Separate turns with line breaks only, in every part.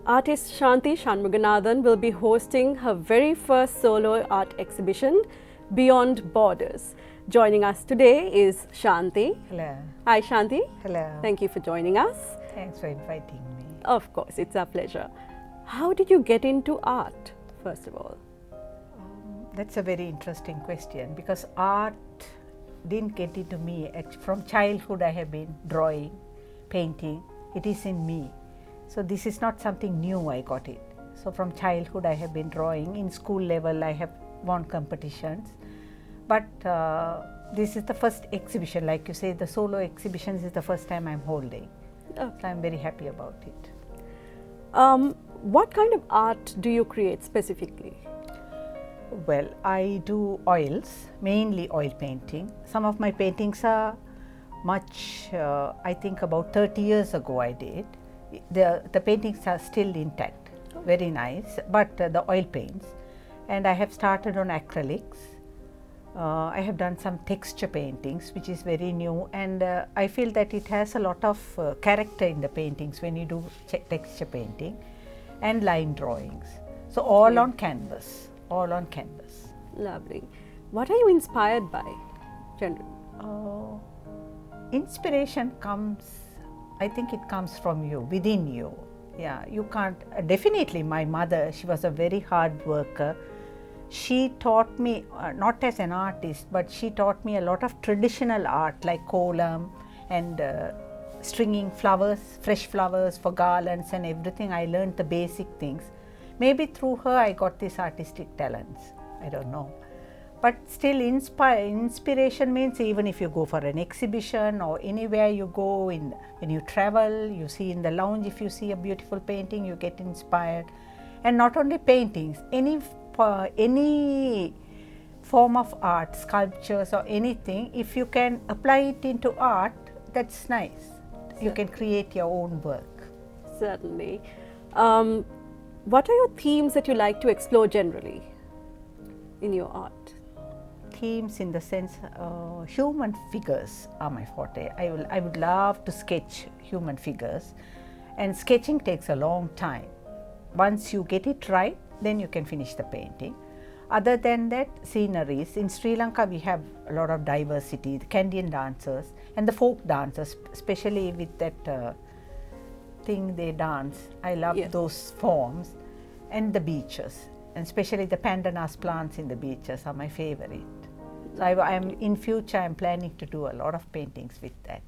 Artist Shanthi Shanmuganathan will be hosting her very first solo art exhibition, Beyond Borders. Joining us today is Shanthi.
Hello.
Hi Shanthi.
Hello.
Thank you for joining us.
Thanks for inviting me.
Of course, it's our pleasure. How did you get into art, first of all?
That's a very interesting question because art didn't get into me. From childhood I have been drawing, painting. It is in me. So this is not something new I got it. So from childhood I have been drawing. In school level I have won competitions. But this is the first exhibition, like you say, the solo exhibitions is the first time I'm holding.
Okay.
So I'm very happy about it.
What kind of art do you create specifically?
Well, I do oils, mainly oil painting. Some of my paintings are much, I think about 30 years ago I did. The paintings are still intact, very nice, but the oil paints. And I have started on acrylics. I have done some texture paintings, which is very new, and I feel that it has a lot of character in the paintings when you do texture painting, and line drawings. So all on canvas, all on canvas.
Lovely. What are you inspired by, generally?
Inspiration comes, I think it comes from you, within you. Yeah, you can't, definitely my mother, she was a very hard worker. She taught me, not as an artist, but she taught me a lot of traditional art like kolam and stringing flowers, fresh flowers for garlands and everything. I learned the basic things. Maybe through her I got these artistic talents, I don't know. But still inspiration means even if you go for an exhibition or anywhere you go, when you travel, you see in the lounge, if you see a beautiful painting, you get inspired. And not only paintings, any form of art, sculptures or anything, if you can apply it into art, that's nice. You can create your own work.
Certainly. What are your themes that you like to explore generally in your art?
Themes in the sense, human figures are my forte. I would love to sketch human figures, and sketching takes a long time. Once you get it right, then you can finish the painting. Other than that, sceneries. In Sri Lanka we have a lot of diversity, the Kandyan dancers and the folk dancers, especially with that thing they dance. I love those forms, and the beaches, and especially the pandanus plants in the beaches are my favorite. So in future I'm planning to do a lot of paintings with that.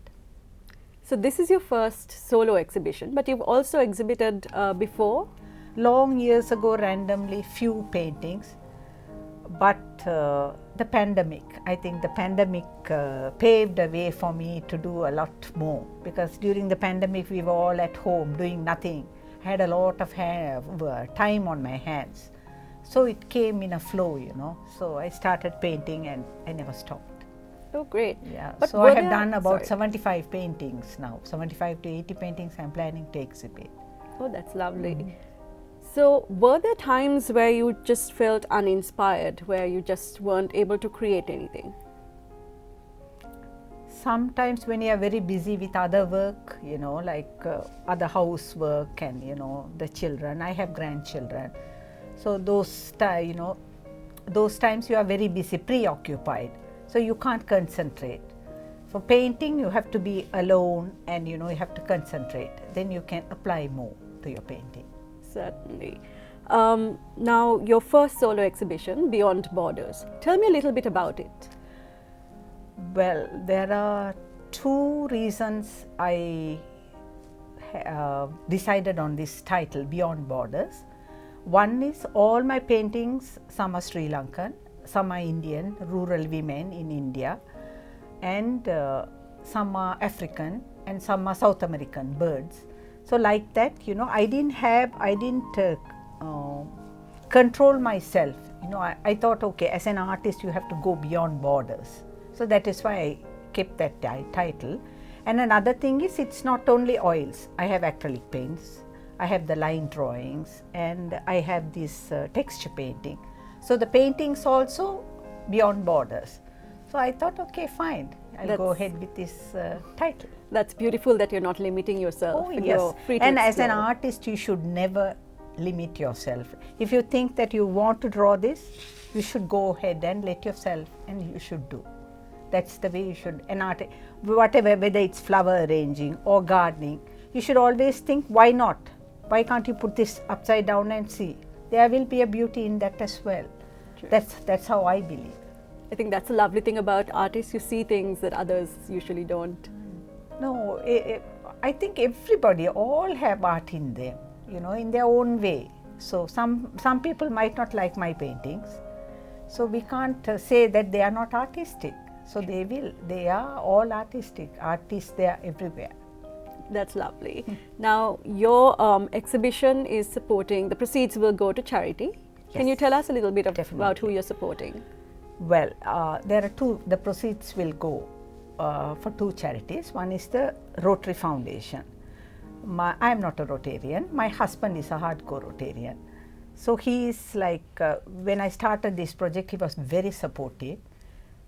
So this is your first solo exhibition, but you've also exhibited before?
Long years ago, randomly, few paintings, but the pandemic, I think the pandemic paved a way for me to do a lot more, because during the pandemic we were all at home doing nothing. I had a lot of time on my hands. So it came in a flow, you know. So I started painting and I never stopped.
Oh, great.
Yeah.
But
so I have done about 75 paintings now. 75 to 80 paintings I'm planning to exhibit.
Oh, that's lovely. So were there times where you just felt uninspired, where you just weren't able to create anything?
Sometimes when you are very busy with other work, you know, like other housework and, you know, the children. I have grandchildren. So those times you are very busy, preoccupied. So you can't concentrate. For painting, you have to be alone and, you know, you have to concentrate. Then you can apply more to your painting.
Certainly. Now, your first solo exhibition, Beyond Borders. Tell me a little bit about it.
Well, there are two reasons I decided on this title, Beyond Borders. One is all my paintings, some are Sri Lankan, some are Indian, rural women in India, and some are African and some are South American, birds. So like that, you know, I didn't control myself. You know, I thought, okay, as an artist you have to go beyond borders. So that is why I kept that title. And another thing is, it's not only oils. I have acrylic paints, I have the line drawings, and I have this texture painting. So the paintings also beyond borders. So I thought, okay, fine, I'll go ahead with this title.
That's beautiful that you're not limiting yourself.
Oh,
and
yes.
you're free to
And as an
explore.
artist, you should never limit yourself. If you think that you want to draw this, you should go ahead and let yourself, and you should do. That's the way you should. An art, whatever, whether it's flower arranging or gardening, you should always think, why not? Why can't you put this upside down and see? There will be a beauty in that as well.
True.
That's how I believe.
I think that's a lovely thing about artists. You see things that others usually don't.
No, I think everybody, all have art in them, you know, in their own way. So some people might not like my paintings. So we can't say that they are not artistic. So they are all artistic. Artists, they are everywhere.
That's lovely. Now, your exhibition is supporting, the proceeds will go to charity. Can you tell us a little bit about who you're supporting?
Well, there are two, the proceeds will go for two charities. One is the Rotary Foundation. I am not a Rotarian. My husband is a hardcore Rotarian. So he is like, when I started this project, he was very supportive.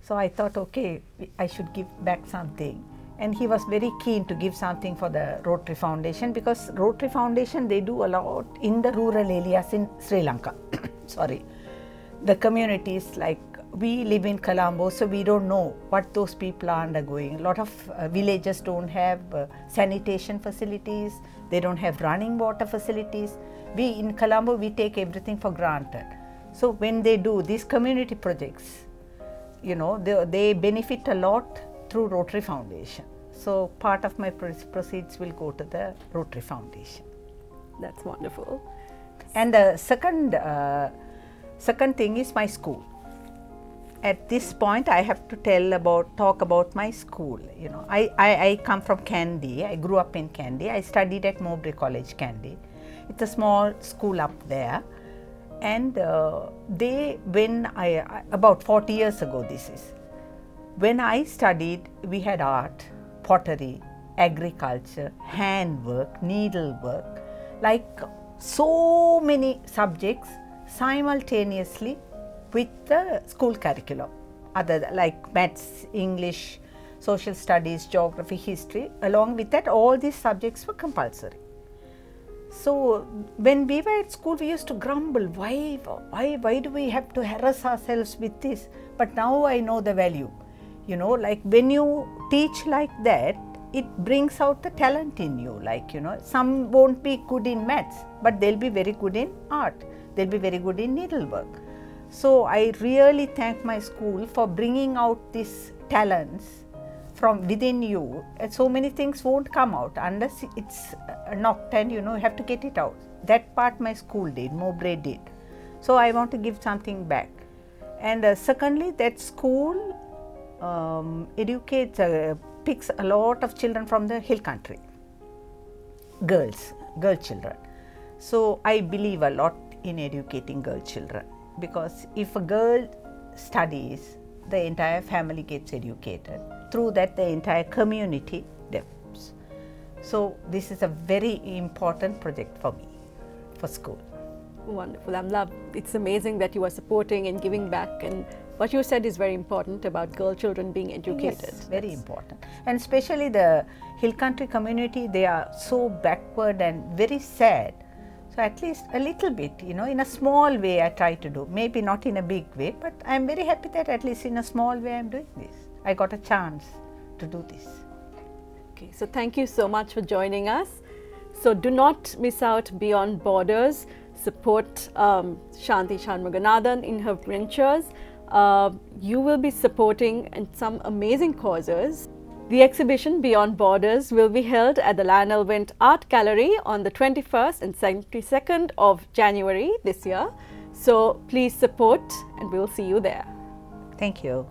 So I thought, okay, I should give back something. And he was very keen to give something for the Rotary Foundation, because Rotary Foundation, they do a lot in the rural areas in Sri Lanka. Sorry. The communities, like we live in Colombo, so we don't know what those people are undergoing. A lot of villages don't have sanitation facilities, they don't have running water facilities. We in Colombo, we take everything for granted. So when they do these community projects, you know, they benefit a lot through Rotary Foundation. So part of my proceeds will go to the Rotary Foundation.
That's wonderful.
And the second thing is my school. At this point, I have to talk about my school. You know, I come from Kandy. I grew up in Kandy. I studied at Mowbray College, Kandy. It's a small school up there. And about 40 years ago this is, when I studied, we had art, pottery, agriculture, handwork, needlework, like so many subjects simultaneously with the school curriculum, like maths, English, social studies, geography, history. Along with that, all these subjects were compulsory. So when we were at school, we used to grumble, why do we have to harass ourselves with this? But now I know the value. You know, like when you teach like that, it brings out the talent in you. Like, you know, some won't be good in maths, but they'll be very good in art. They'll be very good in needlework. So I really thank my school for bringing out these talents from within you. And so many things won't come out unless it's knocked and, you know, you have to get it out. That part my school did, Mowbray did. So I want to give something back. And secondly, that school educates, picks a lot of children from the hill country, girl children. So I believe a lot in educating girl children, because if a girl studies, the entire family gets educated. Through that, the entire community develops. So this is a very important project for me, for school.
Wonderful. It's amazing that you are supporting and giving back, and what you said is very important about girl children being educated.
Yes, very important. And especially the hill country community, they are so backward and very sad. So at least a little bit, you know, in a small way I try to do. Maybe not in a big way, but I'm very happy that at least in a small way I'm doing this. I got a chance to do this.
Okay, so thank you so much for joining us. So do not miss out Beyond Borders. Support Shanthi Shanmuganathan in her ventures. You will be supporting some amazing causes. The exhibition Beyond Borders will be held at the Lionel Wendt Art Gallery on the 21st and 22nd of January this year. So please support, and we'll see you there.
Thank you.